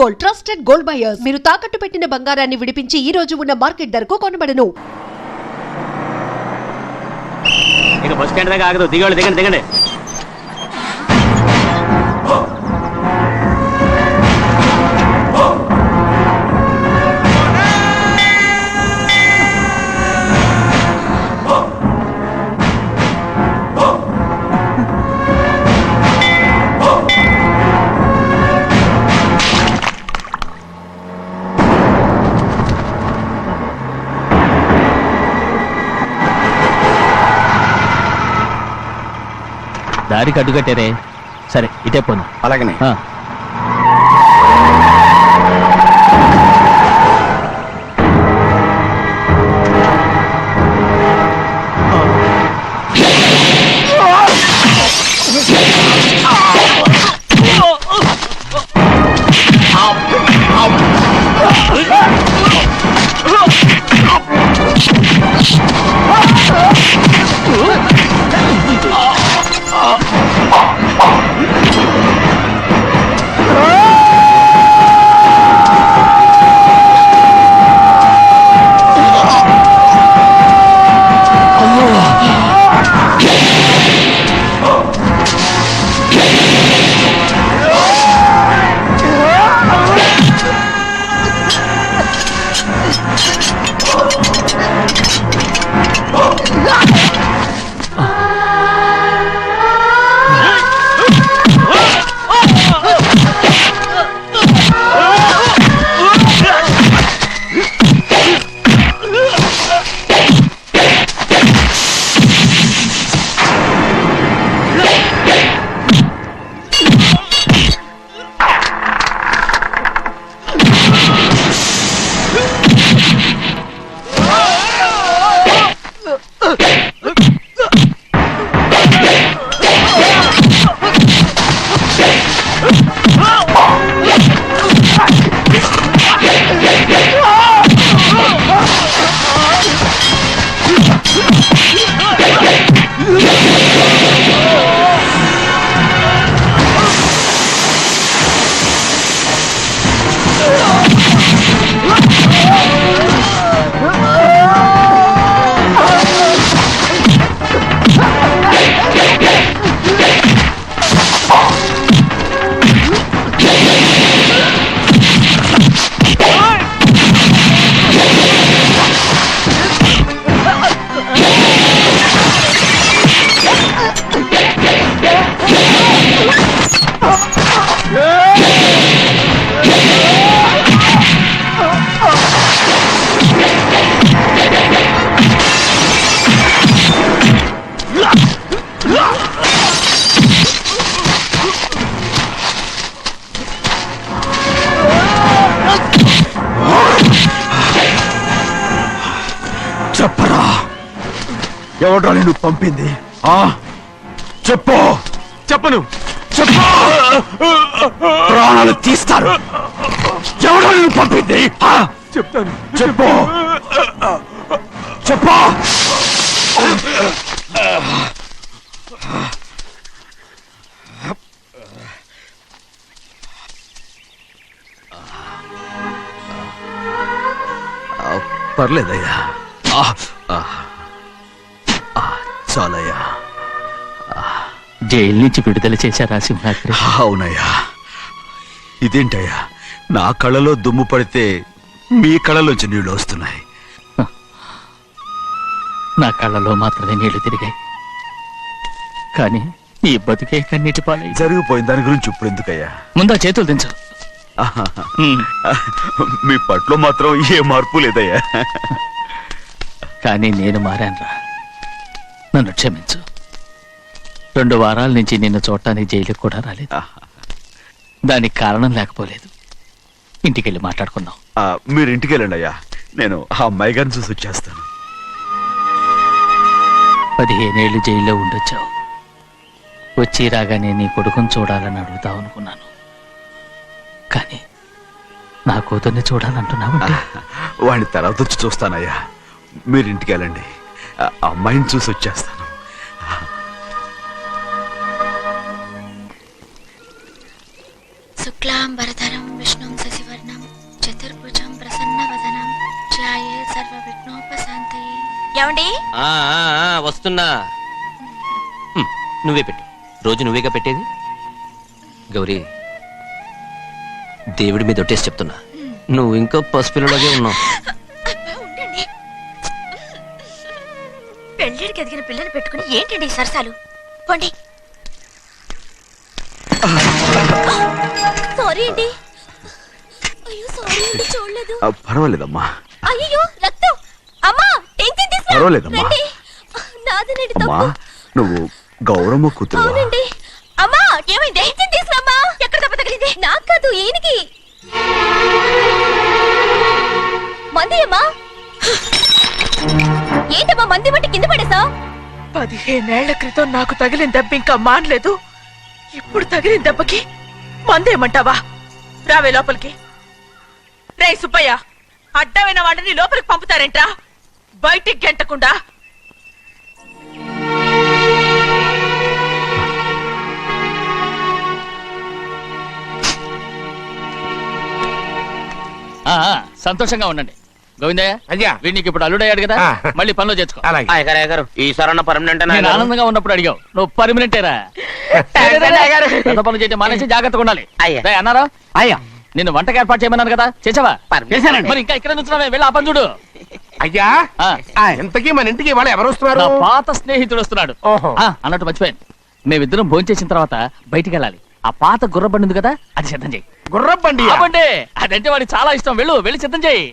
Gold, trusted gold buyers. మీరు తాకట్టు పెట్టిన బంగారాన్ని విడిపించి ఈ రోజు ఉన్న మార్కెట్ ధరకు కొనబడను. ఇక బస్ స్టాండ్ దాకా ఆగదు. దిగండి దిగండి దిగండి. దారికి అడ్డుకట్టారే. సరే ఇటే పోను. అలాగనే. చెప్పరా, ఎవడ్రా నిన్ను పంపింది? చెప్పు. చెప్పను. చెప్పు, ప్రాణాలు తీస్తారు. ఎవడ్రా నిన్ను పంపింది? చెప్తాను. చెప్పు చెప్పు. పర్లేదయ్యా, చాలయ్యా. జైలు నుంచి విడుదల చేశారా సింహాద్రి? అవునయ్యా. ఇదేంటయ్యా, నా కళ్ళలో దుమ్ము పడితే మీ కళ్ళలోంచి నీళ్లు వస్తున్నాయి. నా కళ్ళలో మాత్రమే నీళ్లు తిరిగాయి, కానీ ఈ బతుకే కన్నీటి పాలై. జరిగిపోయిన దాని గురించి ఇప్పుడు ఎందుకయ్యా? ముందా చేతులు దించు. మీ పట్లో మాత్రం ఏ మార్పు లేదయ్యా. కానీ నేను మారానురా, నన్ను క్షమించు. 2 వారాల నుంచి నిన్ను చూడటానికి జైలుకి కూడా రాలేదు. దానికి కారణం లేకపోలేదు. ఇంటికెళ్ళి మాట్లాడుకుందాం. మీరు ఇంటికి వెళ్ళండి అయ్యా, నేను ఆ అమ్మాయి గారిని చూసి వచ్చేస్తాను. 15 ఏళ్ళు జైల్లో ఉండొచ్చావు. వచ్చి రాగానే నీ కొడుకుని చూడాలని అడుగుతావు అనుకున్నాను, కానీ నా కూతుర్ని చూడాలంటున్నావంటే. వాడిని తర్వాత వచ్చి చూస్తానయ్యా, మీరు ఇంటికి వెళ్ళండి. అమ్మాయిని చూసి వచ్చేస్తాను. శుక్లాంబరధరం విష్ణుం శశి ఏమండి వస్తున్నా. నువ్వే పెట్టు. రోజు నువ్వేగా పెట్టేది. గౌరీ, దేవుడి మీద ఒట్టేసి చెప్తున్నా, నువ్వు ఇంకా పసిపిల్లలాగే ఉన్నావు. ఉండండి. పెళ్ళిడికి ఎదిగిన పిల్లని పెట్టుకుని ఏంటండి ఈ సరసాలు? పోండి. సారీ అండి. అయ్యో సారీ అండి, చూడలేదు. పర్వాలేదమ్మా. అయ్యో రక్తం. అమ్మా టెన్షన్ తీసుకురా. పర్వాలేదమ్మా. రండి. నాదనండి అమ్మా తప్పు. నువ్వు గౌరమ్మ కూతురు. అవునండి. అమ్మా ఏమైంది? టెన్షన్ తీసుకురామ్మా. ఎక్కడ దెబ్బ తగిలింది? నాకు కాదు, ఈయనకి. మంది అమ్మా. ఏంటమ్మా మంది బట్టి కింద పడేసా? 15 ఏళ్ల క్రితం నాకు తగిలిన దెబ్బ ఇంకా మానలేదు. ఇప్పుడు తగిలిన దెబ్బకి మందేమంటావా? రావే లోపలికి. రే సుబ్బయ్య, అడ్డమైన వాడిని లోపలికి పంపుతారేంట్రా? బయటికి గెంటకుండా. సంతోషంగా ఉండండి. గోవిందయ్య, అయ్యా. వీడికి ఇప్పుడు అల్లుడయ్యాడు కదా, ఆ. మళ్ళీ పనిలో చేర్చుకో. ఈసారన్న పర్మనెంట్ నేను ఆనందంగా ఉన్నప్పుడు అడిగావు, నువ్వు పర్మనెంటేరా. పెద్ద పనులు చేయడం మానేసి జాగ్రత్తగా ఉండాలి. అయ్యా. రేయ్, అన్నారా? అయ్యా, నిన్ను వంటకి ఏర్పాటు చేయమన్నాను కదా, చేసావా? మరి ఇంకా ఇక్కడ నుంచున్నావే, వెళ్ళి ఆ పని చూడు. అయ్యా, ఆ. ఇంతకీ మన ఇంటికి ఇవాళ ఎవరు వస్తున్నారు? నా పాత స్నేహితుడు వస్తున్నాడు. ఓహో. అన్నట్టు మర్చిపోయాను, మేమిద్దరం భోంచేసిన తర్వాత బయటికి వెళ్ళాలి. ఆ పాత గుర్రబండి ఉంది కదా, అది సిద్ధం చేయి. గుర్రబండి. అవ్వండి, అదంటే వాడికి చాలా ఇష్టం. వెళ్ళి సిద్ధం చేయి.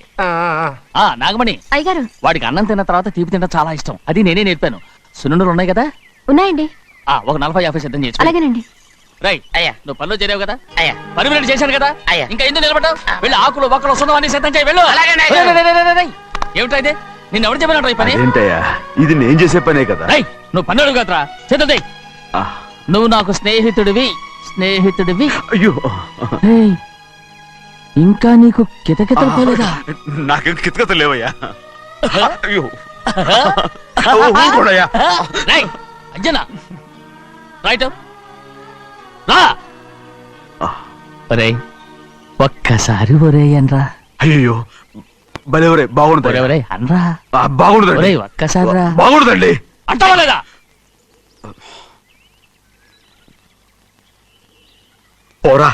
నాగమణి, అయ్యగారు వాడికి అన్నం తిన్న తర్వాత తీపి తినడం చాలా ఇష్టం. అది నేనే నేర్పాను. సున్నుండలు ఉన్నాయి కదా, ఉన్నాయండి. ఒక 40-50 సిద్ధం చేయొచ్చు. అలాగేనండి. రై అయ్యా. నువ్వు పనిలో చేరావు కదా, అయ్యా. పర్మినెంట్ చేశాను కదా, అయ్యా. ఇంకా ఎందుకు నిలబడ్డావు? వెళ్ళి ఆకులు బొక్కలు సున్నవన్నీ సిద్ధం చేయి. వెళ్ళు. అలాగేనండి, రేయ్, రేయ్, ఏమిటా ఇది? నిన్ను ఎవరు చెప్పినట్టు ఈ పని? ఏంటయ్యా, ఇది నేను చేసే పనే కదా. రై నువ్వు పని అడుగు కదరా, సిద్ధం చేయి. ఆ, నువ్వు నాకు స్నేహితుడివి. అయ్యో ఏయ్, ఇంకా నీకు కితకితలు పోలేదా? నాకేం కితకత లేవయ్యా. అయ్యో ఊరుకోడయ్యా. రేయ్, అంజనా రైట్ రా. ఒరేయ్, ఒక్కసారి ఒరేయ్ అనరా. అయ్యో భలేవరే, బాగుండదు. ఒరేయ్ అనరా. బాగుండదండి. ఒరేయ్ ఒక్కసారి రా. బాగుండదండి. అంటావా లేదా? పోరా.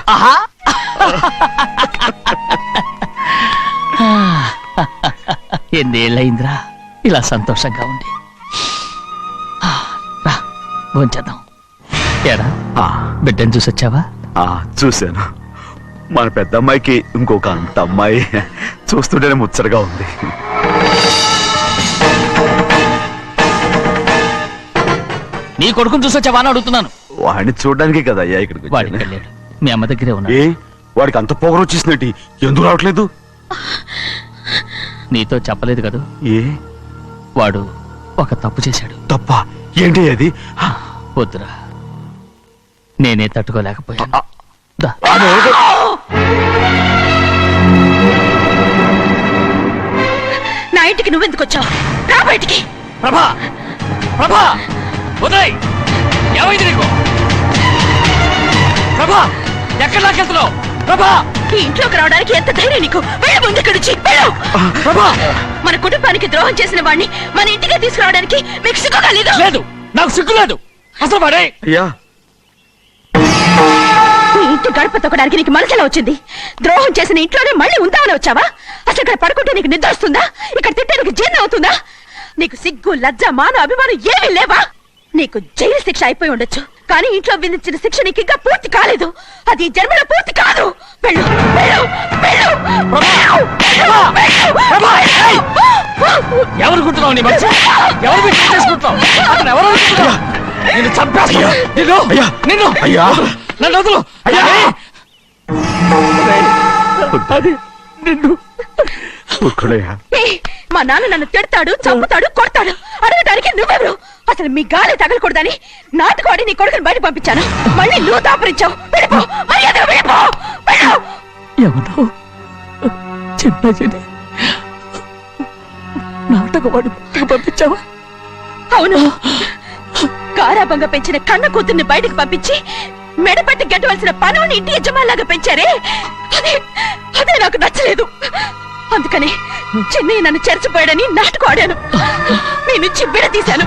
ఎన్నేళ్ళయిందిరా ఇలా సంతోషంగా ఉండి. రా భోంచేద్దాం. ఏరా ఆ, బిడ్డను చూసొచ్చావా? చూశాను. మన పెద్ద అమ్మాయికి ఇంకొక అంత అమ్మాయి. చూస్తుంటేనే ముచ్చటగా ఉంది. నీ కొడుకుని చూసొచ్చావా అని అడుగుతున్నాను. వాడిని చూడడానికి కదా అయ్యా ఇక్కడికి వాడికి వచ్చాను. వెళ్ళాడు, మీ అమ్మ దగ్గరే ఏ ఉన్నాడు. వాడికి అంత పొగరు వచ్చేసినట్టు ఎందుకు రావట్లేదు? నీతో చెప్పలేదు కదా, ఏ వాడు ఒక తప్పు చేశాడు. తప్ప ఏంటి అది? వద్దురా, నేనే తట్టుకోలేకపోయాను. దా. నా ఇంటికి నువ్వెందుకు వచ్చావు? రా బయటికి. ప్రభా, ప్రభా, ఉదయ్, ఏమైంది నీకు? ప్రభా, ఎక్కడ లాకెళ్తున్నావు? ప్రభా, ఈ ఇంట్లోకి రావడానికి ఎంత ధైర్యం నీకు? వెళ్ళి ముందు ఇక్కడి నుంచి వెళ్ళు. ప్రభా, మన కుటుంబానికి ద్రోహం చేసిన వాడిని మన ఇంటికి తీసుకురావడానికి మీకు సిగ్గుగా లేదు, నాకు సిగ్గు లేదు. అసలు వాడే అయ్యా ఈ ఇంటి గడప తొక్కడానికి నీకు మనసులో వచ్చింది. ద్రోహం చేసిన ఇంట్లోనే మళ్ళీ ఉందామని వచ్చావా? అసలు ఇక్కడ పడుకుంటే నీకు నిద్ర వస్తుందా? ఇక్కడ తింటే నీకు జీర్ణం అవుతుందా? నీకు సిగ్గు, లజ్జ, మాన, అభిమానం ఏమీ లేవా? నీకు జైలు శిక్ష అయిపోయి ఉండొచ్చు, కానీ ఇంట్లో విధించిన శిక్ష నీకు ఇంకా పూర్తి కాలేదు. అది ఈ జన్మలో పూర్తి కాదు. వెళ్ళు, వెళ్ళు, వెళ్ళు, వెళ్ళు, వెళ్ళు, వెళ్ళు. ఎవరుకుంటున్నావు? నీ మంచి ఎవరు మీరు చేసుకుంటున్నావు? అతను ఎవరు అనుకుంటున్నావు? నిన్ను చంపేస్తా. నిన్ను అయ్యా. నిన్ను అయ్యా. నన్ను వదులు. అయ్యా. అది నిన్ను. ఒక్కడయ్యా. ఏయ్, మా నాన్న నన్ను తిడతాడు, చంపుతాడు, కొడతాడు. అడగడానికి నువ్వెవరు? అసలు మీ గాలి తగలకూడదని నాటుకోడి నీ కొడుకుని బయట పంపించాను. మళ్ళీ నువ్వు దాపరించావు. వెళ్ళిపో, మర్యాదగా వెళ్ళిపో, వెళ్ళు. ఎవరో చిన్న చెడి నాటకవాడు పంపించావా? అవును, గారాబంగా పెంచిన కన్న కూతుర్ని బయటకు పంపించి మెడపట్టి గెట్టవలసిన పనుని ఇంటి యజమానిలాగా పెంచారే, అదే నాకు నచ్చలేదు. అందుకని చిన్నయ్య నన్ను చెరచిపోయాడని నాటకం ఆడాను. మీ నీ నుంచి విడదీశాను.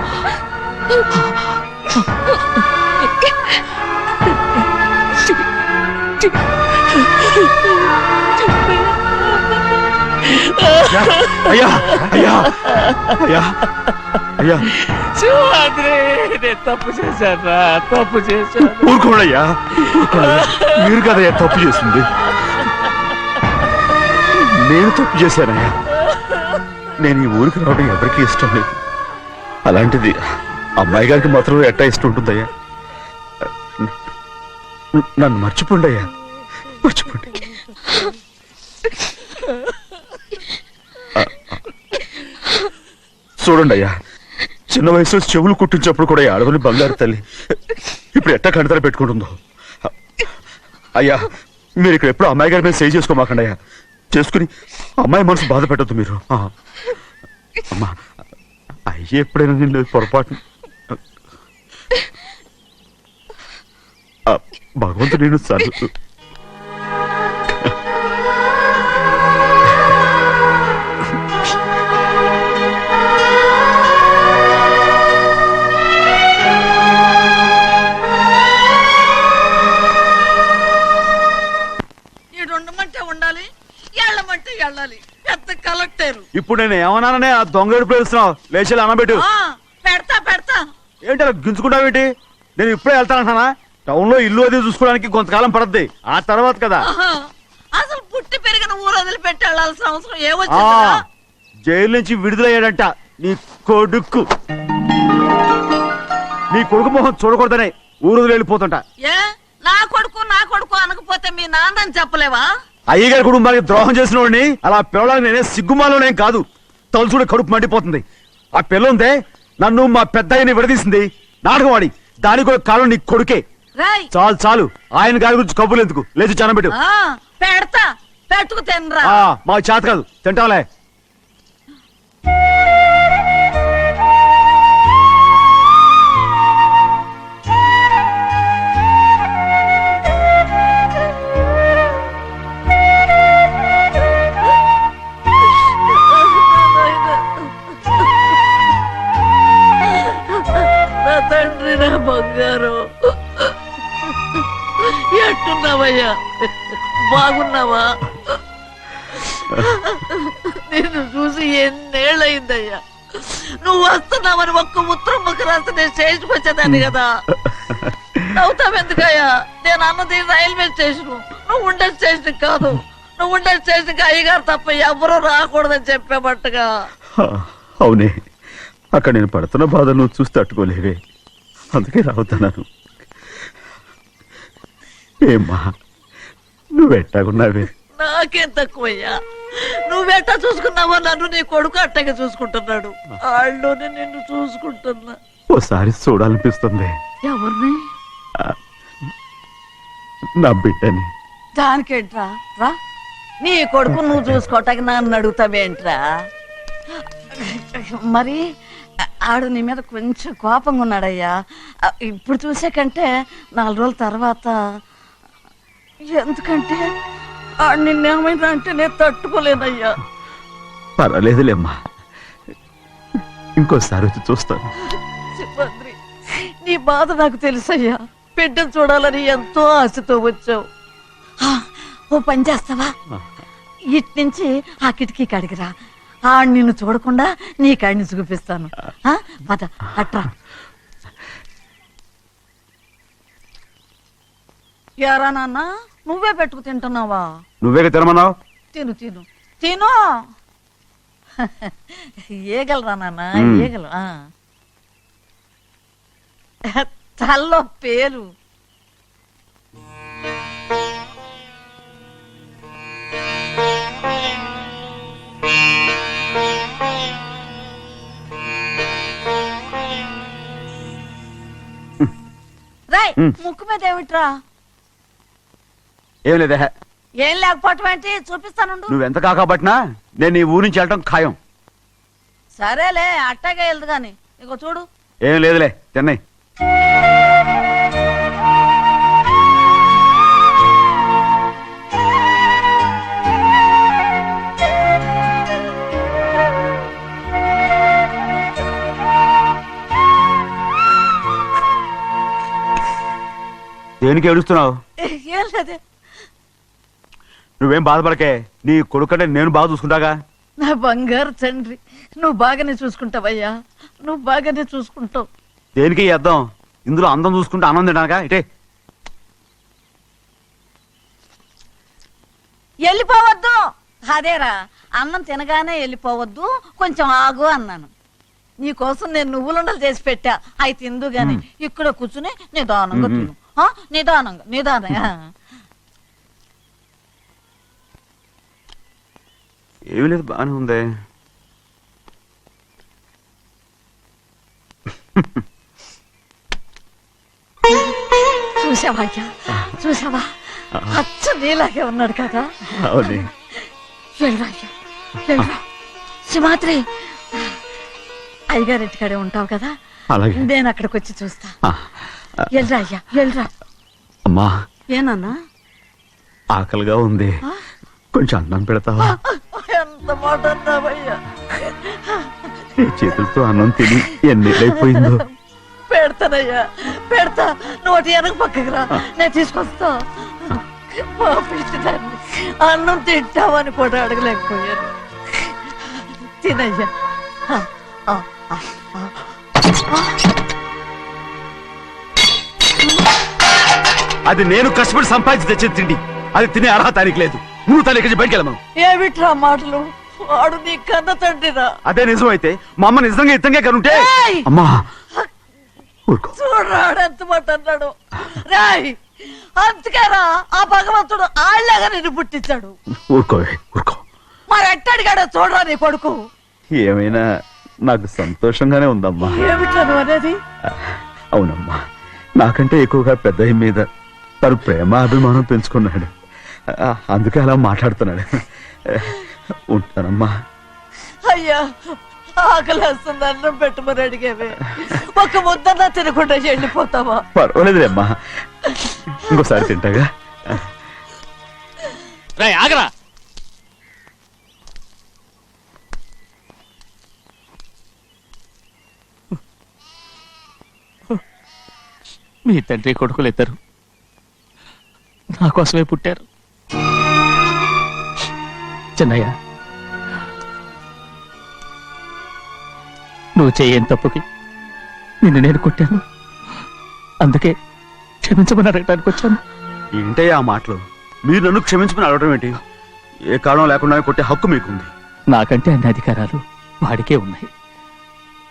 అయ్యా అయ్యా అయ్యా అయ్యా శివాద్రి, నేను తప్పు చేశాను, తప్పు చేశాను. ఊరుకోడయ్యా, మీరు కదయ్యా తప్పు చేసింది. నేను తప్పు చేశానయ్యా. నేను ఈ ఊరికి రావడం ఎవరికీ ఇష్టం లేదు. అలాంటిది అమ్మాయి గారికి మాత్రం ఎట్టా ఇష్టం ఉంటుందయ్యా. నన్ను మర్చిపోండి అయ్యా, మర్చిపోండి. చూడండి అయ్యా, చిన్న వయసులో చెవులు కుట్టించినప్పుడు కూడా ఈ ఆడవని బంగారు తల్లి ఇప్పుడు ఎట్టా కంటతల పెట్టుకుంటుందో. అయ్యా, మీరు ఇక్కడ ఎప్పుడు అమ్మాయి గారి మీద సేవ్ చేసుకోమాకండి అయ్యా. చేసుకుని అమ్మాయి మనసు బాధ పెట్టద్దు మీరు. అమ్మా, అయ్యే ఎప్పుడైనా నేను పొరపాటు భగవంతుడు నేను సర్లు. ఉండమంటే ఉండాలి, వెళ్ళమంటే వెళ్ళాలి. పెద్ద కలెక్టర్. ఇప్పుడు నేను ఏమన్నాననే ఆ దొంగ ఎడుపు వేస్తున్నావు. లేచి అనబెట్టు. పెడతా పెడతా. ఏంటి అలా గించుకుంటావేంటి? నేను ఇప్పుడే వెళ్తానంటానా? టౌన్ లో ఇల్లు అది చూసుకోవడానికి కొంతకాలం పడద్ది, ఆ తర్వాత కదా. అసలు పుట్టి పెరిగిన ఊరు వదిలిపెట్టి వెళ్ళాల్సిన అవసరం ఏమొచ్చిందా? జైలు నుంచి విడుదలయ్యాడంట నీ కొడుకు. నీ కొడుకు మొహం చూడకూడదనే ఊరు వదిలి వెళ్ళిపోతుంట. ఏ నా కొడుకు అనకపోతే మీ నాన్నని చెప్పలేవా? అయ్యగారి కుటుంబానికి ద్రోహం చేసిన వాడిని అలా పిల్లడానికి నేనే సిగ్గుమాలోనేం కాదు. తలుచుడే కడుపు మండిపోతుంది. ఆ పిల్లందే నన్ను మా పెద్దయ్యని విడదీసింది. నాటకం ఆడి దానికి కూడా కాలం నీ కొడుకే. చాలు చాలు, ఆయన గారి గురించి కబుర్లు ఎందుకు? లేచి చనబెట్టు. పెడతా, పెట్టుకు తినరా. మాకు చేత కాదు, తింటాంలే. తండ్రి, నా బంగారు, ఎట్టున్నావయ్యా? బాగున్నావా? నిన్ను చూసి ఎన్నేళ్ళయిందయ్యా. నువ్వు వస్తున్నావని ఒక్క ఉత్తరం ముక్క రాస్తే నేను స్టేషన్కి వచ్చేదాన్ని కదా. నవ్వుతావెందుకయ్యా? నేను అన్నది రైల్వే స్టేషన్, నువ్వు ఉండే స్టేషన్ కాదు. నువ్వు ఉండే స్టేషన్కి అయ్యగారు తప్ప ఎవరూ రాకూడదని చెప్పేమట్టుగా. అవునే, అక్కడ నేను పడుతున్న బాధ నువ్వు చూసి తట్టుకోలేవే, అందుకే రావుతున్నాను. ఏమ్మా, నువ్వెట్టాగున్నావే? నాకేం తక్కువయ్యా. నువ్వెట్టా చూసుకున్నావో నన్ను నీ కొడుకు అట్టగా చూసుకుంటున్నాడు. వాళ్ళలోనే నిన్ను చూసుకుంటున్నా. ఓసారి చూడాలనిపిస్తుంది. ఎవరిని? నా బిడ్డని. దానికేంట్రా? రా, నీ కొడుకు నువ్వు చూసుకోవటానికి నన్ను అడుగుతావేంట్రా? మరి ఆడు నీ మీద కొంచెం కోపంగా ఉన్నాడయ్యా. ఇప్పుడు చూసే కంటే 4 రోజుల తర్వాత. ఎందుకంటే ఆడు నిన్నేమైనా అంటే నేను తట్టుకోలేనయ్యా. పర్వాలేదులేమ్మా, ఇంకోసారి వచ్చి చూస్తాను. శివంద్రి, నీ బాధ నాకు తెలుసయ్యా. బిడ్డను చూడాలని ఎంతో ఆశతో వచ్చావు. ఓ పని చేస్తావా? ఇటు నుంచి ఆ కిటికీ కడిగిరా. ఆడు నిన్ను చూడకుండా నీ కాడిని చూపిస్తాను. పద, అట్రా. యారా నాన్న, నువ్వే పెట్టుకు తింటున్నావా? నువ్వే తినమన్నావు. తిను తిను తిను. ఏగలరా నాన్న, ఏగలు. తల్లో పేరు. రాయ్, ముక్కు మీద ఏమిట్రా? ఏం లేదే. ఏం లేకపోవటం ఏంటి? చూపిస్తానుండు. నువ్వెంత కాకబట్టినా నేను ఈ ఊరి నుంచి వెళ్ళటం ఖాయం. సరేలే, అట్టాగే వెళ్దు గాని. ఇగో చూడు. ఏం లేదులే, తిన్నాయి. దేనికి ఏడుస్తున్నావు? ఏం లేదే. నువ్వేం బాధపడకే, నీ కొడుకంటే నేను బాగా చూసుకుంటాగా. నా బంగారు తండ్రి, నువ్వు బాగానే చూసుకుంటావయ్యా, నువ్వు బాగానే చూసుకుంటావు. దేనికి ఈ అద్దం? ఇందులో అందం చూసుకుంటే ఆనందం తినగా ఇటే. వెళ్ళిపోవద్దు. అదేరా, అన్నం తినగానే వెళ్ళిపోవద్దు, కొంచెం ఆగు అన్నాను. నీకోసం నేను నువ్వులుండలు చేసి పెట్టా, అవి తిందు గాని ఇక్కడ కూర్చుని నిదానంగా తిను. నిదానంగా నిదానంగా. ఏమీ లేదు, బాగానే ఉంది. చూసావా అయ్యా, చూసావా? అచ్చ నీలాగే ఉన్నాడు కదా. అవునే. వెళ్ళరా అయ్యా, వెళ్ళరా. సింహాద్రి, అయ్యగారింటికాడే ఉంటావు కదా, అలాగే. నేను అక్కడికి వచ్చి చూస్తా. వెళ్ళరా అయ్యా, వెళ్ళరా. అమ్మా, ఏనన్నా? ఆకలిగా ఉంది, కొంచెం అన్నం పెడతావా? ఎంత మాట అన్నావయ్యా. నీ చేతులతో అన్నం తిని ఎన్నిళ్ళైపోయిందో. పెడతానయ్యా, పెడతా. నోటి వెనక పక్కకి రా, నేను తీసుకొస్తా. మా పిచ్చిదాన్ని అన్నం తింటావని కూడా అడగలేకపోయాను. తినయ్యా. అది నేను కష్టపడి సంపాదించి తెచ్చిన తిండి, అది తినే అర్హత ఆయనకి లేదు. నువ్వు తన ఇక్కడి బయటికి వెళ్ళమను. ఏమిట్రా మాటలు? వాడు నీ కన్న తండ్రిరా. అదే నిజం అయితే మా అమ్మ నిజంగా ఇద్దంగా కనుంటే. ఏయ్! అమ్మా ఊరుకో. చూడరాడు ఎంత మాట అన్నాడు. రాయ్, అందుకేరా ఆ భగవంతుడు ఆళ్ళగా నిన్ను పుట్టించాడు. ఊరుకో ఊరుకో. మరి ఎట్టడిగాడో చూడరా నీ కొడుకు. ఏమైనా నాకు సంతోషంగానే ఉందమ్మా. ఏమిట్రా నువ్వు అనేది? అవునమ్మా, నాకంటే ఎక్కువగా పెద్ద మీద తను ప్రేమ అభిమానం పెంచుకున్నాడు, అందుకే అలా మాట్లాడుతున్నాడు. ఉంటానమ్మా. అయ్యా, ఆకలేస్తుంది, అన్నం పెట్టమని అడిగేవే. ఒక ముద్దన్నా తినకుండా వెళ్ళిపోతావా? పర్వాలేదులేమ్మా, ఇంకోసారి తింటాగా. రేయ్ ఆగరా. మీ తండ్రి కొడుకులు ఇద్దరు నా కోసమే పుట్టారు. చిన్నయ్య, నువ్వు చేయని తప్పుకి నిన్ను నేను కొట్టాను, అందుకే క్షమించమని అడగడానికి వచ్చాను. ఏంటయ్యా ఆ మాటలు? మీరు నన్ను క్షమించమని అడగడం ఏంటి? ఏ కారణం లేకుండా కొట్టే హక్కు మీకుంది. నాకంటే అన్ని అధికారాలు వాడికే ఉన్నాయి.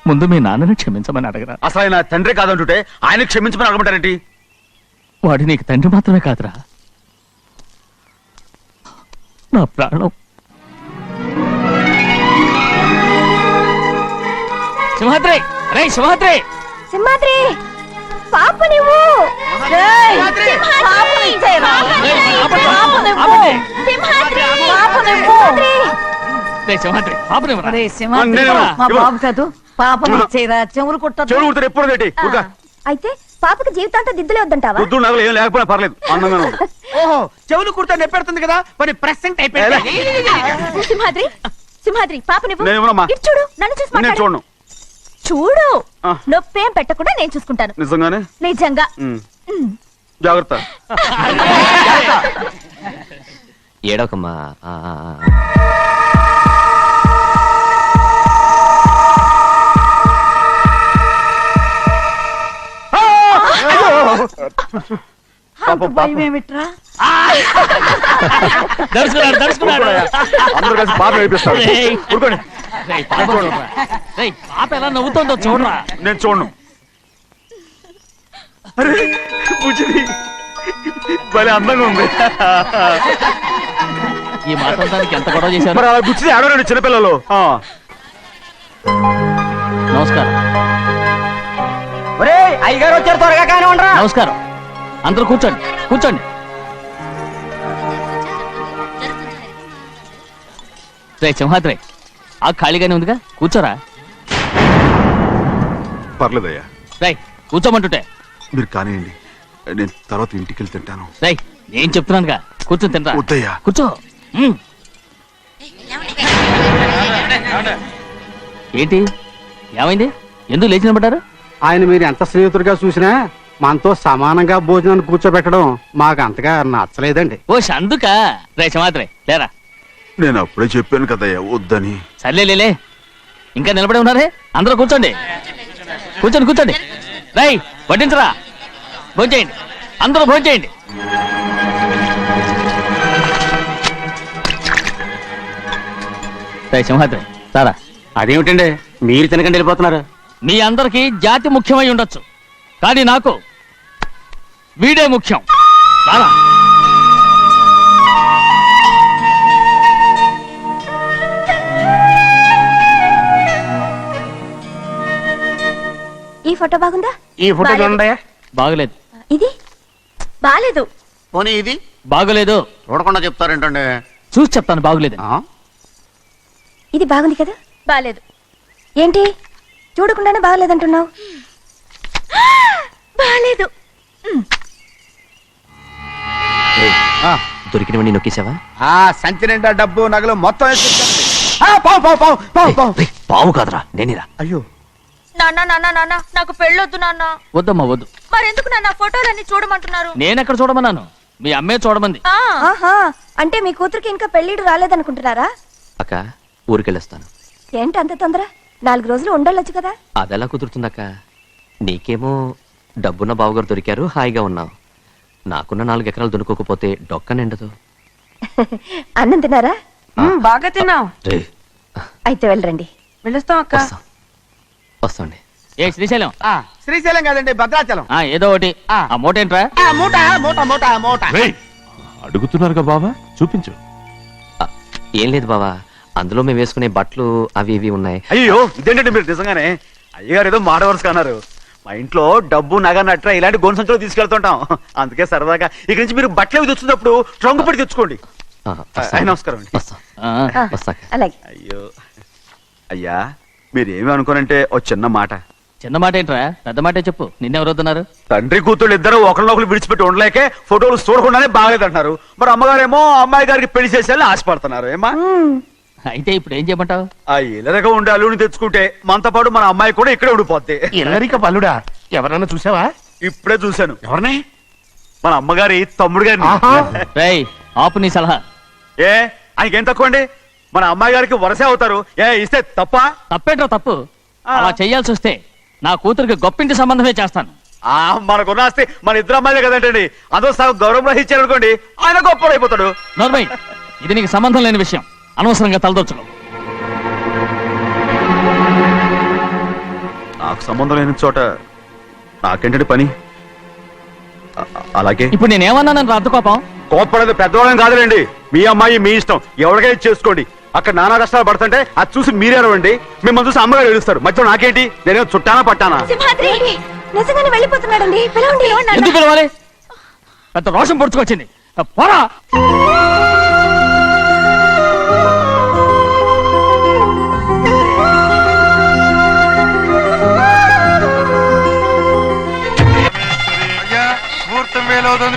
ముందు మీ నాన్నని క్షమించమని అడగరా. అసలు ఆయన తండ్రి కాదంటుంటే ఆయన క్షమించమని అడగమంటారేంటి? వాడు నీకు తండ్రి మాత్రమే కాదురా, నా ప్రాణం. సింహాద్రి, రే సింహాద్రి. సింహాద్రి, పాప నువ్వు. ఏయ్, పాపని ఇచ్చేయరా. పాపనివ్వు. పాపనివ్వు. రే సింహాద్రి, పాపనివ్వరా. ఒరే సింహాద్రి, మా బాబు కాదు, పాపని ఇచ్చేయరా. చెవులు కుట్టదు. చెవులు కుడతారు ఎప్పుడు ఏంటి? అయితే పాపకి జీవితాంతం దిద్దులే వద్దంటావా? వద్దు, నగలు ఏం లేకపోయినా పర్లేదు, అందంగా ఉంది. ఓహో, చెవులు కుర్తా నెప్పెడుతుంది కదా, మరి ప్రెసెంట్ అయిపోయింది. సింహాద్రి, సింహాద్రి, పాప నువ్వు. నేను ఇవ్వనమ్మా. ఇటు చూడు, నన్ను చూసి నేను మాట్లాడు. చూడను. చూడు, ఆ. నొప్పేం పెట్టకుండా నేను చూసుకుంటాను. నిజంగానే? నిజంగా. జాగ్రత్త. ఏడవకమ్మా. అంత భయం ఏమిట్రా? దడుచుకున్నాడు, దడుచుకున్నాడు. అందరూ కలిసి పాప వేపిస్తారు. రేయ్. ఊరుకోండి. రేయ్, పాప చూడరా. రేయ్, పాప ఎలా నవ్వుతుందో చూడరా. నేను చూడను. అరే బుజ్జిది, భలే అందంగా ఉంది. ఈ మాట్లాడడానికి ఎంత గొడవ చేశారు. మరి అలా బుచ్చిది ఆడవారండి చిన్నపిల్లలు. నమస్కారం. అయ్యగారు వచ్చారు, త్వరగా కానీ ఉండరా. నమస్కారం. అందరూ కూర్చోండి, కూర్చోండి. రే సింహాద్రి, ఆ ఖాళీగానే ఉందిగా, కూర్చోరా. పర్లేదయ్యా, రై కూర్చోమంటుంటే. మీరు కానివ్వండి, నేను తర్వాత ఇంటికి వెళ్ళి తింటాను. రై నేను చెప్తున్నానుగా, కూర్చొని తింటా. వద్దయ్యా. కూర్చో. ఏంటి ఏమైంది? ఎందుకు లేచి నిలబడ్డారు? ఆయన మీరు ఎంత స్నేహితుడిగా చూసినా మనతో సమానంగా భోజనాన్ని కూర్చోబెట్టడం మాకు అంతగా నచ్చలేదండి. ఓ అందుక రే సింహాద్రి లేరా. నేను అప్పుడే చెప్పాను కదయ్యా వద్దని. సర్లే లేలే, ఇంకా నిలబడి ఉన్నారే, అందరూ కూర్చోండి కూర్చోండి కూర్చోండి. రై వడ్డించరా, భోంచేయండి, అందరూ భోంచేయండి. రై సింహాద్రి సారా. అదేమిటండి మీరు తినకండి వెళ్ళిపోతున్నారు? మీ అందరికీ జాతి ముఖ్యమై ఉండొచ్చు, కానీ నాకు వీడే ముఖ్యం. రారా. ఈ ఫోటో బాగుందా? ఈ ఫోటో చూడండి. బాగలేదు. ఇది బాలేదు. పోనీ ఇది బాగలేదు. చూడకుండా చెప్తారేంటండి? చూసి చెప్తాను బాగలేదు. ఇది బాగుంది కదా? బాలేదు. ఏంటి చూడకుండానే బాగలేదంటున్నావు? బాలేదు. దొరికినవన్నీ నొక్కేసావా? సంచి నిండా డబ్బు నగలు మొత్తం పావు కాదురా, నేనేరా. అయ్యో నాన్న నాన్న నాన్న నాకు పెళ్ళొద్దు నాన్న. వద్దమ్మా వద్దు. మరెందుకు నాన్న ఫోటోలన్నీ చూడమంటున్నారు? నేనెక్కడ చూడమన్నాను, మీ అమ్మే చూడమంది. ఆహా, అంటే మీ కూతురికి ఇంకా పెళ్ళిడు రాలేదనుకుంటున్నారా? అక్క ఊరికెళ్ళొస్తాను. ఏంటి అంత తొందర? 4 రోజులు ఉండొచ్చు కదా. అదెలా కుదురుతుందక్క? నీకేమో డబ్బున్న బావగారు దొరికారు, హాయిగా ఉన్నావు. నాకున్న 4 ఎకరాలు దున్నుకోకపోతే డొక్క నిండదు. అన్నం తిన్నారా? బాగా తిన్నావు. రే, అయితే వెళ్ళరండి. వెళ్ళొస్తాం అక్క. వస్తాండి. ఏ శ్రీశైలం, శ్రీశైలం కాదండి, భద్రాచలం. ఏదో ఒకటి. ఆ మూట ఏంట్రా? మూట మూట మూట మూట. అడుగుతున్నారుగా బాబా, చూపించు. ఏం లేదు బావా, అందులో మేము వేసుకునే బట్టలు అవి ఇవి ఉన్నాయి. అయ్యో ఇదేంటంటే మీరు నిజంగానే అయ్యగారు ఏదో మాడవరుస అన్నారు. మా ఇంట్లో డబ్బు నగ నట్ర ఇలాంటి గోను సంచులు తీసుకెళ్తుంటాం. అందుకే సరదాగా ఇక నుంచి మీరు బట్టలు అవి తెచ్చుకున్నప్పుడు ట్రంక్ పెట్టి తెచ్చుకోండి. నమస్కారం అండి. వస్తాం. వస్తాక. అలాగే. అయ్యో అయ్యా, మీరేమి అనుకోనంటే ఓ చిన్న మాట. చిన్న మాట ఏంట్రా, పెద్ద మాటే చెప్పు. నిన్నెవరు వద్దన్నారు? తండ్రి కూతుళ్ళు ఇద్దరు ఒకరినొకరు విడిచిపెట్టి ఉండలేకే ఫోటోలు చూడకుండానే బాగలేదంటున్నారు. మరి అమ్మగారేమో అమ్మాయి గారికి పెళ్లి చేసేయాలని ఆశపడుతున్నారు. ఏమా అయితే ఇప్పుడు ఏం చేయమంటావు? ఆ ఇలరగా ఉండే అల్లుని తెచ్చుకుంటే మనతో పాటు మన అమ్మాయి కూడా ఇక్కడే ఉండిపోద్ది. ఇల్లరిక పల్లుడా? ఎవరన్నా చూసావా? ఇప్పుడే చూశాను. ఎవరిని? మన అమ్మగారి తమ్ముడు గారిని. రేయ్ ఆపు నీ సలహా. ఏ ఆయనకేం తక్కువ అండి? మన అమ్మాయి గారికి వరసే అవుతారు. ఏ ఇస్తే తప్ప? తప్పేంట్రా తప్పు. అలా చెయ్యాల్సి వస్తే నా కూతురికి గొప్పింటి సంబంధమే చేస్తాను. మనకున్న ఆస్తి మన ఇద్దరు అమ్మాయిలే కదంటండి. అందరూ సగం గౌరవం ఇచ్చారు అనుకోండి, ఆయన గొప్ప అయిపోతాడు. నోర్మయ్, ఇది నీకు సంబంధం లేని విషయం. అనవసరంగా తలదొచ్చుకో. నాకు సంబంధం లేని చోట నాకేంటండి పని? అలాగే ఇప్పుడు నేనేమన్నానని రద్దు కోపం? కోప్పడేది పెద్దవాళ్ళని కాదులేండి. మీ అమ్మాయి మీ ఇష్టం, ఎవరికైనా చేసుకోండి. అక్కడ నానా కష్టాలు పడుతుంటే అది చూసి మీరేనవండి. మిమ్మల్ని చూసి అమ్మగారు ఏడుస్తారు. మధ్యలో నాకేంటి? నేనేమో చుట్టానా పట్టానా? సింహాద్రి నిజంగానే వెళ్ళిపోతున్నాడండి. పిలవండి. ఎందుకు పిలవాలి? పెద్ద రోషం పొడుచుకొచ్చింది. పోరా.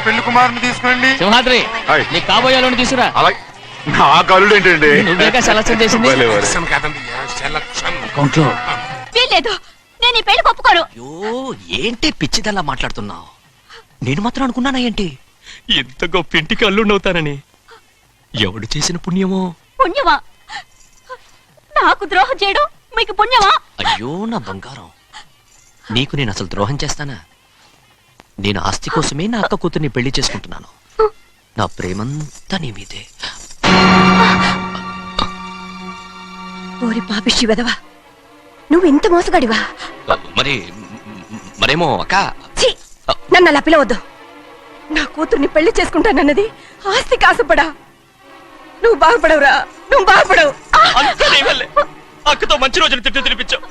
పెళ్లి కుమారుని తీసుకోండి. సింహాద్రి, నీ కాబోయేలోని తీసుకురా. నా కలుడు ఏంటండి? నువ్వేగా సెలక్షన్ చేసింది. అకౌంట్లో వీల్లేదు, నేను ఈ పెళ్లి ఒప్పుకోను. అయ్యో ఏంటి పిచ్చిదల్లా మాట్లాడుతున్నావు? నేను మాత్రం అనుకున్నానా ఏంటి ఎంత గొప్ప ఇంటికి అల్లుండవుతానని? ఎవడు చేసిన పుణ్యమో? పుణ్యమా? నాకు ద్రోహం చేయడం మీకు పుణ్యమా? అయ్యో నా బంగారం, నీకు నేను అసలు ద్రోహం చేస్తానా? నేను ఆస్తి కోసమే నా అక్క కూతుర్ని పెళ్లి చేసుకుంటున్నాను. నా ప్రేమంతా నీ మీదే. ఓరి పాపిష్టి వెదవా, నువ్వు ఇంత మోసగాడివా? మరేమో అక్క. నన్ను అలా పిలవద్దు. నా కూతుర్ని పెళ్లి చేసుకుంటానన్నది ఆస్తి కాసపడా. నువ్వు బాగుపడవురా, నువ్వు బాగుపడవు. అక్కతో మంచి రోజులు తిట్టు తినిపించావు.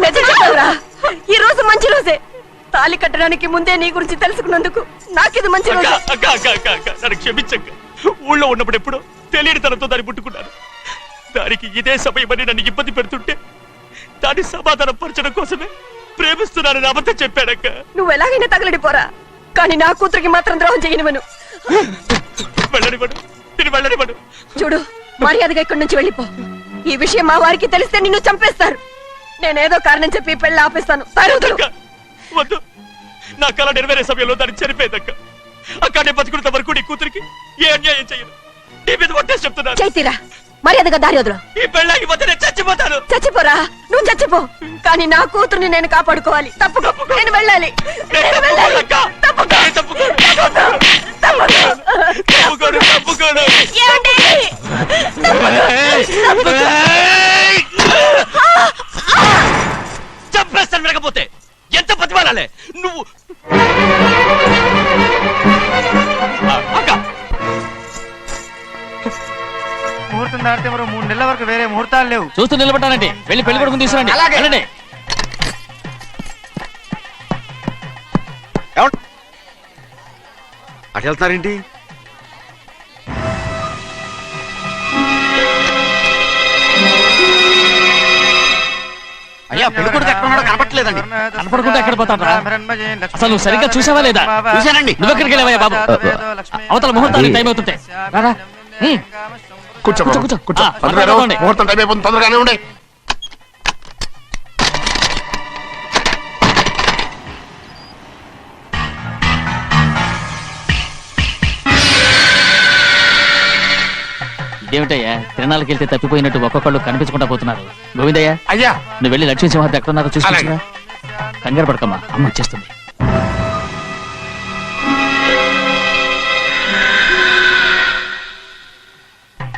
నిజం చెప్పవురా, ఈ రోజు మంచి రోజే. తాళి కట్టడానికి ముందే నీ గురించి తెలుసుకున్నందుకు నాకిది మంచి రోజు. నన్ను క్షమించక్క. ఊళ్ళో ఉన్నప్పుడు ఎప్పుడో తెలియని తనతో దాన్ని పుట్టుకున్నాను. దానికి ఇదే సమయమని నన్ను ఇబ్బంది పెడుతుంటే దాన్ని సమాధానం పరచడం కోసమే ప్రేమిస్తున్నానని అబద్ధం చెప్పాడక్క. నువ్వు ఎలాగైనా తగలడిపోరా, కానీ నా కూతురికి మాత్రం ద్రోహం చేయనివను. వెళ్ళనివ్వడు, నేను వెళ్ళనివ్వడు. చూడు, మర్యాదగా ఇక్కడి నుంచి వెళ్ళిపో. ఈ విషయం మా వారికి తెలిస్తే నిన్ను చంపేస్తారు. నేనేదో కారణం చెప్పి పెళ్లి ఆపేస్తాను. వద్దు, నా కళ నెరవేరే సమయంలో దాన్ని చనిపోయేదక్క. అక్కడే బతుకున్నంత వరకు నీ కూతురికి ఏ అన్యాయం చేయను. నీ మీద ఒట్టేసి చెప్తున్నాను. చైతీరా మర్యాదగా దారి వదులు. ఈ పెళ్ళాకి పోతే నేను చచ్చిపోతాను. చచ్చిపోరా, నువ్వు చచ్చిపో, కానీ నా కూతుర్ని నేను కాపాడుకోవాలి. తప్పుకో, నేను వెళ్ళాలి. నేను వెళ్ళాలి. అక్క, తప్పుకో. నేను తప్పుకోను. తప్పుకో. తప్పుకోను, తప్పుకోను. ఏమండి? చంపేస్తాను వినకపోతే. ఎంత బతిమాలాలే నువ్వు. అక్క, ముహూర్తం దాటితే మరో 3 నెలల వరకు వేరే ముహూర్తాలు లేవు. చూస్తూ నిలబడ్డానండి. వెళ్ళి పెళ్లి కొడుకుని తీసుకురండి. వెళ్ళండి. అటు వెళ్తున్నారేంటి? అయ్యా పెళ్లి కొడుకు ఎక్కడ ఉన్నాడో కనపట్లేదండి. కనపడకుండా ఎక్కడ పోతాడ్రా? అసలు నువ్వు సరిగ్గా చూసావా లేదా? చూశానండి. నువ్వెక్కడికి వెళ్ళావయ్యా బాబు? అవతల ముహూర్తానికి టైం అవుతుంది. రారా. కూర్చో కూర్చో, కూర్చో. కూర్చో. ఆ, మాట్లాడుకోండి. ముహూర్తం టైం అయిపోతుంది, తొందరగానే ఉండే. ఇదేమిటయ్యా, తిరణాలకి వెళ్తే తప్పిపోయినట్టు ఒక్కొక్కళ్ళు కనిపించకుండా పోతున్నారు. గోవిందయ్య, అయ్యా నువ్వు వెళ్ళి లక్ష్మీ సింహార్తి ఎక్కడున్నారో చూసుకుంటున్నా. కంగారు పడకమ్మా, అమ్మ వచ్చేస్తుంది.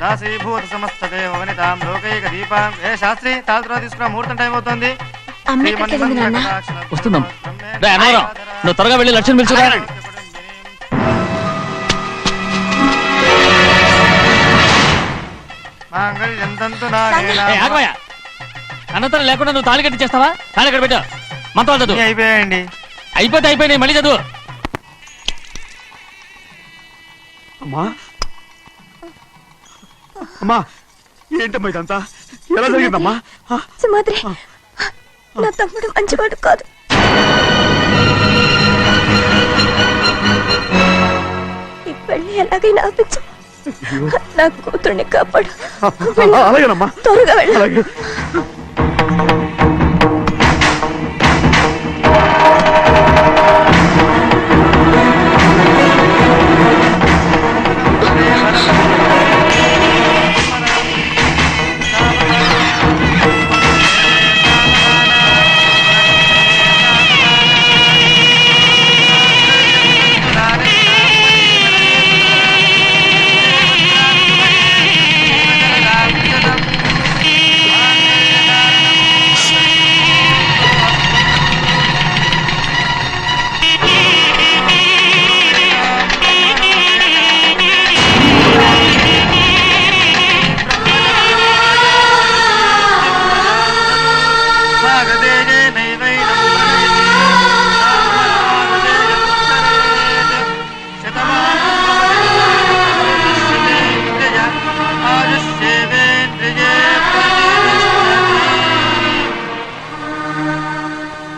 దాసీభూత సమస్త దేవనితాం లోకైక దీపాం. ఏ శాస్త్రి తాళతో తీసుకున్న ముహూర్తం టైం అవుతుంది. వస్తుందమ్మా. రే అన్నవరం, నువ్వు త్వరగా వెళ్ళి లక్ష్మణ్ పిలుచురా. ఏ, ఆగవయ్యా. అనంతరం లేకుండా నువ్వు తాళి కట్టి చేస్తావా? తాళి ఎక్కడ పెట్టా? మంత్రాలు చదువు. అయిపోయాయండి. అయిపోయినాయి, మళ్ళీ చదువు. అమ్మా, అమ్మా, ఏంటమ్మా ఇదంతా? ఎలా జరిగిందమ్మా? సుమాద్రి, నా తమ్ముడు మంచివాడు కాదు. ఈ పెళ్లి ఎలాగైనా ఆపించు. నా కూతుర్ని కాపాడు. అలాగేనమ్మా, త్వరగా వెళ్ళు. అలాగే.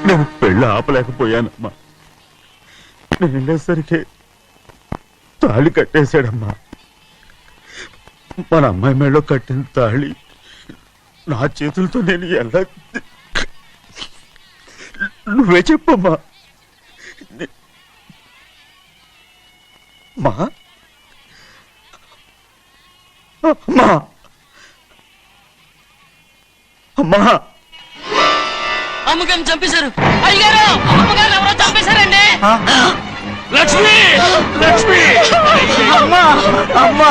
నేను పెళ్ళి ఆపలేకపోయానమ్మా. నేను వెళ్ళేసరికి తాళి కట్టేశాడమ్మా. మన అమ్మాయి మెళ్ళో కట్టిన తాళి నా చేతులతో నేను ఎలా... నువ్వే చెప్పమ్మా. మా అమ్మా, అమ్మా, అమ్మగారిని చంపేశారు. అయ్యారు, అమ్మగారు ఎవరో చంపేశారండి. లక్ష్మి, లక్ష్మి, అమ్మా, అమ్మా,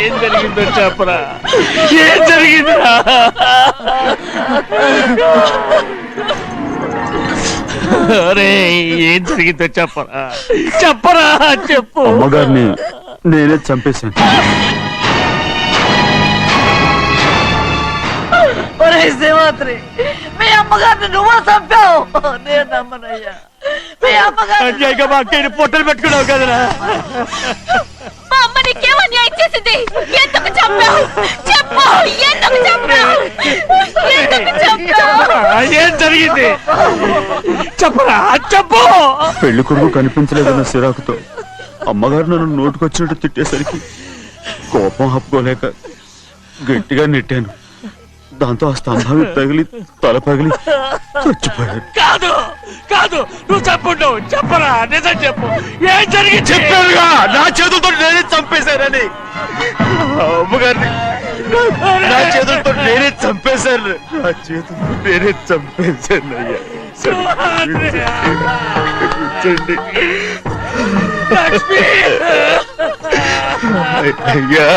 ఏం జరిగిందో చెప్పరా? ఏం జరిగిందా? ఏం జరిగిందో చెప్పరా? చెప్పరా, చెప్పు. అమ్మగారిని నేనే చంపేశాను. శ్రీమాత్రి, మీ అమ్మగారిని నువ్వు చంపావు. నేను నమ్మనయ్యా. మీ అమ్మగారు మా అక్కని పొట్టలు పెట్టుకున్నావు కదరా. మా అమ్మ నీకేం అన్యాయం చేసింది? ఎందుకు చంపావు? చెప్పు, ఎందుకు చంపావు? ఎందుకు చంపావు? ఏం జరిగింది? చెప్పరా చెప్పు. పెళ్లి కొడుకు కనిపించలేదన్న సిరాకుతో అమ్మగారు నన్ను నోటుకొచ్చినట్టు తిట్టేసరికి కోపం ఆపుకోలేక గట్టిగా నెట్టాను. దాంతో ఆ స్తంభం తగిలి తల పగిలి చచ్చిపోయాడు. కాదు కాదు నువ్వు చెప్పుండు చెప్పరా నిజం చెప్పు ఏం జరిగింది. చెప్పానుగా నా చేతులతో నేనే చంపేశానని. అమ్మగారిని నా చేతులతో నేనే చంపేశాను. నా చేతులతో నేనే చంపేశాను అయ్యా. క్షమించండి. అయ్యా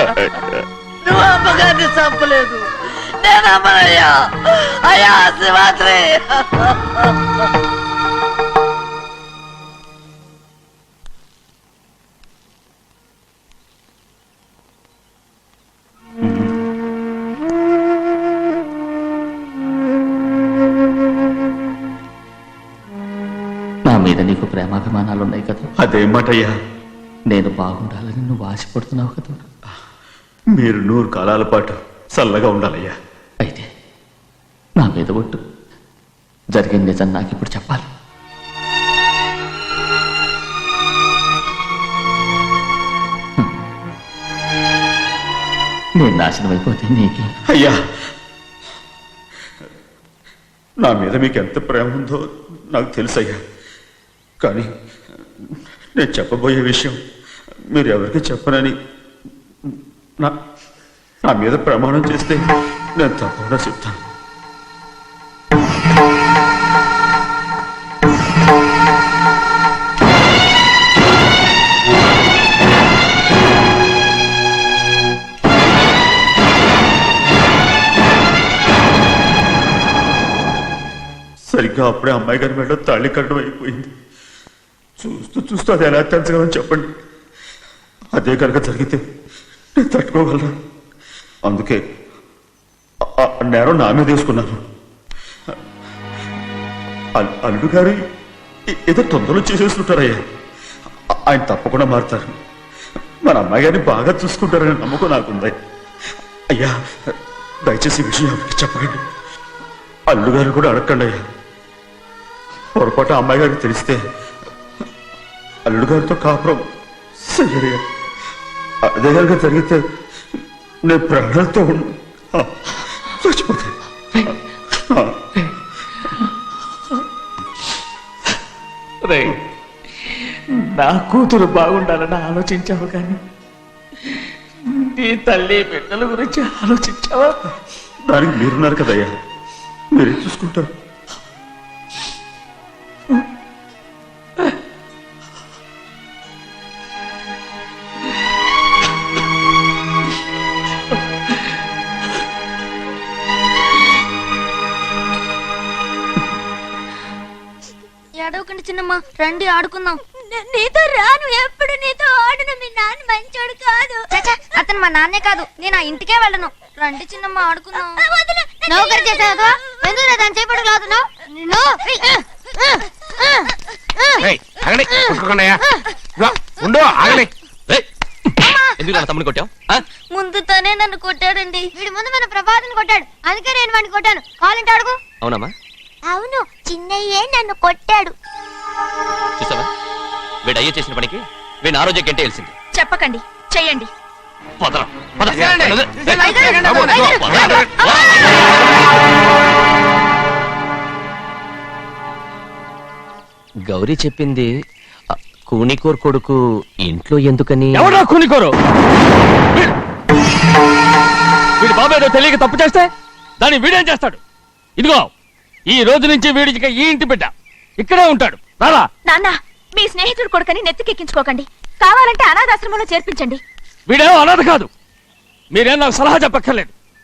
నువ్వు అమ్మగారిని చంపలేదు, నేను అమ్మనయ్యా. అయ్యా శివాత్రి. నా మీద నీకు ప్రేమాభిమానాలు ఉన్నాయి కదా. అదేం మాట అయ్యా. నేను బాగుండాలని నువ్వు ఆశపడుతున్నావు కదా. మీరు 100 కాలాల పాటు చల్లగా ఉండాలయ్యా. అయితే నా మీద ఒట్టు. జరిగిన నిజం నాకు ఇప్పుడు చెప్పాలి. నేను నాశనం అయిపోతే నీకే. అయ్యా నా మీద మీకు ఎంత ప్రేమ ఉందో నాకు తెలుసయ్యా. కానీ నేను చెప్పబోయే విషయం మీరు ఎవరికి చెప్పనని నా నా మీద ప్రమాణం చేస్తే నేను తప్పకుండా చెప్తాను. సరిగ్గా అప్పుడే అమ్మాయి గారి మెడలో తాళి కట్టడం అయిపోయింది. చూస్తూ చూస్తూ అది ఎలా తెంచగలని చెప్పండి. అదే కనుక జరిగితే నేను తట్టుకోగలరా? అందుకే ఆ నేరం నా మీద వేసుకున్నాను. అల్లుడు గారు ఏదో తొందరలో చేసేస్తుంటారయ్యా. ఆయన తప్పకుండా మారుతారు. మన అమ్మాయి గారిని బాగా చూసుకుంటారనే నమ్మకం నాకుంది. అయ్యా దయచేసి ఈ విషయం ఎవరికి చెప్పకండి. అల్లుడు గారు కూడా అడగండి అయ్యా. పొరపాటు అమ్మాయి గారికి తెలిస్తే అల్లుడు గారితో కాపురం సయ్యయ్యా. అదే కనుక జరిగితే నేను ప్రాణాలతో చచ్చిపోతాను. నా కూతురు బాగుండాలని ఆలోచించావు కానీ నీ తల్లి బిడ్డల గురించి ఆలోచించావా? దానికి మీరున్నారు కదయ్యా, మీరే చూసుకుంటారు. ఏడవకండి చిన్నమ్మ, రండి ఆడుకుందాం. నీతో రాను, ఎప్పుడు నీతో ఆడను. మీ నాన్న మంచోడు కాదు. అతను మా నాన్నే కాదు, నేను ఆ ఇంటికే వెళ్ళను. రండి చిన్నమ్మ ఆడుకుందాం. నౌకరి చేసావు ఎందుకు దాని చేపడు లాదున్నావు? ఎందుకు తమ్ముడు కొట్టావు? ముందు తనే నన్ను కొట్టాడండి. వీడి ముందు మన ప్రభాతం కొట్టాడు, అందుకే నేను వాడిని కొట్టాను. కావాలంటే అడుగు. అవునమ్మా? అవును, చిన్నయ్యే నన్ను కొట్టాడు. చూసావా, వీడు అయ్యే చేసిన పనికి వీడిని ఆరోగ్యం కంటే తెలిసింది. చెప్పకండి, చెయ్యండి. గౌరీ చెప్పింది కూనికోర్ కొడుకు ఇంట్లో ఎందుకని? ఎవడా కూనికోరు? వీడి బాబు ఏదో తెలియక తప్పు చేస్తే దాన్ని వీడేం చేస్తాడు? ఇదిగో ఈ రోజు నుంచి వీడికి ఈ ఇంటి బిడ్డ ఇక్కడే ఉంటాడు. రారా. నాన్న, మీ స్నేహితుడు కొడుకని నెత్తికెక్కించుకోకండి. కావాలంటే అనాథాశ్రమంలో చేర్పించండి. వీడేమో అనాథ కాదు. మీరేం నాకు సలహా చెప్పక్కర్లేదు.